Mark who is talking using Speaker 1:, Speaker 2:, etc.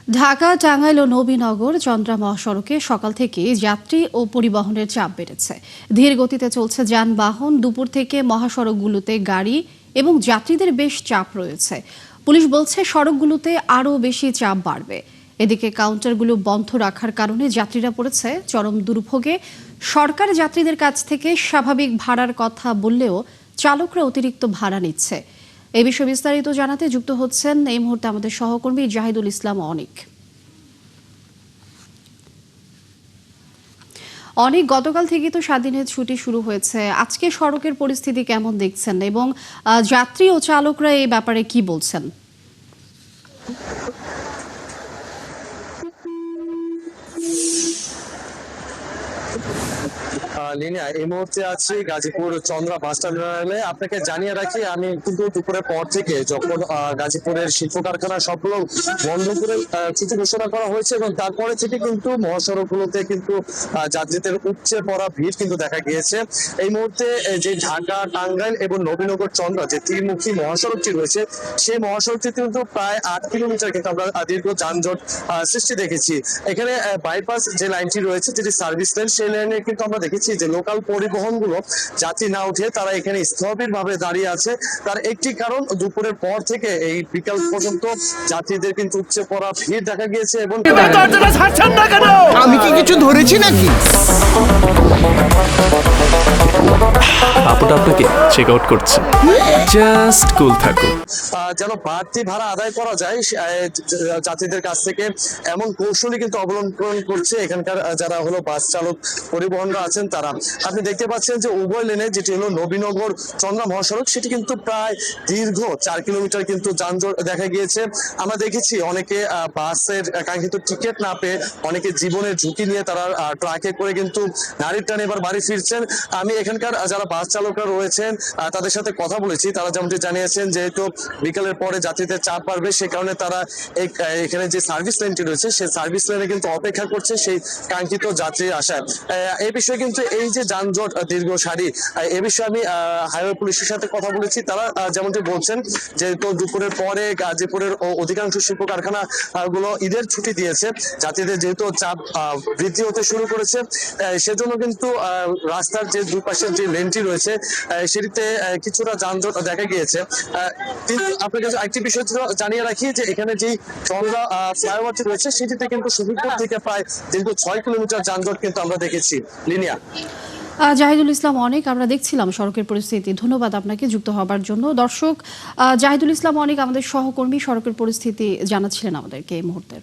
Speaker 1: ঢাকা, টাঙ্গাইল ও নবীনগর চন্দ্রা মহাসড়কে সকাল থেকে যাত্রী ও পরিবহনের চাপ বেড়েছে। ধীর গতিতে চলছে যানবাহন। দুপুর থেকে মহাসড়কগুলোতে গাড়ি এবং যাত্রীদের বেশ চাপ রয়েছে। পুলিশ বলছে সড়কগুলোতে আরও বেশি চাপ বাড়বে। এদিকে কাউন্টারগুলো বন্ধ রাখার কারণে যাত্রীরা পড়েছে চরম দুর্ভোগে। সরকার যাত্রীদের কাছ থেকে স্বাভাবিক ভাড়ার কথা বললেও চালকরা অতিরিক্ত ভাড়া নিচ্ছে। এই বিষয়ে বিস্তারিত জানাতে যুক্ত হচ্ছেন এই মুহূর্তে আমাদের সহকর্মী জাহিদুল ইসলাম অনেক। গতকাল থেকে তো 7 দিনের ছুটি শুরু হয়েছে। আজকে সড়কের পরিস্থিতি কেমন দেখছেন এবং যাত্রী ও চালকরা এই ব্যাপারে কি বলছেন?
Speaker 2: লিনিয়া এই মুহূর্তে আছি গাজীপুর চন্দ্রা বাস টার্মিনালে। আপনাকে জানিয়ে রাখি, আমি কিন্তু দুপুরের পর থেকে যখন গাজীপুরের শিল্প কারখানা সবগুলো বন্ধ করে ছুটি ঘোষণা করা হয়েছে এবং তারপরে থেকে কিন্তু মহাসড়কগুলোতে কিন্তু যাত্রীদের উপচে পড়া ভিড় কিন্তু দেখা গিয়েছে। এই মুহূর্তে যে ঢাকা, টাঙ্গাইল এবং নবীনগর চন্দ্রা যে ত্রিমুখী মহাসড়কটি রয়েছে, সেই মহাসড়কটি কিন্তু প্রায় 8 কিলোমিটার কিন্তু আমরা দীর্ঘ যানজট সৃষ্টি দেখেছি। এখানে বাইপাস যে লাইনটি রয়েছে, যেটি সার্ভিস লাইন, সেই লাইনে কিন্তু আমরা দেখেছি যে লোকাল পরিবহন গুলো যাত্রী না উঠে তারা এখানে স্থবির ভাবে দাঁড়িয়ে আছে। তার একটি কারণ, দুপুরের পর থেকে এই বিকাল পর্যন্ত যাত্রীদের কিন্তু উপচে পড়া ভিড় দেখা গিয়েছে। এবং
Speaker 3: আমি কি কিছু ধরেছি নাকি?
Speaker 4: আপুটা আপনাকে চেক আউট করছে, জাস্ট কুল থাকুন।
Speaker 2: যেন বাড়তি ভাড়া আদায় করা যায় যাত্রীদের কাছ থেকে, এমন কৌশলই কিন্তু অবলম্বন করছে এখানকার যারা হলো বাস চালক পরিবহনরা আছেন তারা। আপনি দেখতে পাচ্ছেন যে উভয় লেনে যেটি হলো নবীনগর চন্দ্রা মহাসড়ক, সেটি কিন্তু প্রায় দীর্ঘ 4 কিলোমিটার কিন্তু যানজট দেখা গিয়েছে। আমরা দেখেছি অনেকে বাসের কাঙ্ক্ষিত টিকিট না পেয়ে অনেকে জীবনের ঝুঁকি নিয়ে তারা ট্রাকে করে কিন্তু নারীর টানে এবার বাড়ি ফিরছেন। আমি এখানকার যারা বাস চালকরা রয়েছেন তাদের সাথে কথা বলেছি। তারা যেমনটি জানিয়েছেন, যেহেতু বিকালের পরে যাত্রীদের চাপ বাড়বে, সে কারণে তারা এখানে যে সার্ভিস লাইনটি রয়েছে সেই সার্ভিস লাইনে কিন্তু অপেক্ষা করছে সেই কাঙ্ক্ষিত যাত্রীর আশায়। এই বিষয়ে কিন্তু এই যে যানজট দীর্ঘ সারি, এ বিষয়ে আমি হাইওয়ে পুলিশের সাথে কথা বলেছি। তারা যেমনটি বলছেন, যেহেতু দুপুরের পরে গাজীপুরের অধিকাংশ শিল্প কারখানা গুলো ঈদের ছুটি দিয়েছে, যাত্রীদের যেহেতু চাপ বৃদ্ধি হতে শুরু করেছে, সেজন্য কিন্তু রাস্তার যে দুই পাশের যে লেনটি রয়েছে সেটিতে কিছুটা যানজট দেখা গিয়েছে। কিন্তু আপনাকে একটি বিষয় জানিয়ে রাখি যে এখানে যে চন্দ্রা ফ্লাইওভারটি রয়েছে সেটিতে কিন্তু শহীদপুর থেকে প্রায় দীর্ঘ 6 কিলোমিটার যানজট কিন্তু আমরা দেখেছি। লিনিয়া।
Speaker 1: জাহিদুল ইসলাম আমরা দেখছিলাম সড়কের পরিস্থিতি। ধন্যবাদ আপনাকে যুক্ত হবার জন্য। দর্শক, জাহিদুল ইসলাম আমাদের সহকর্মী সড়কের পরিস্থিতি জানাচ্ছিলেন আমাদেরকে এই মুহূর্তে।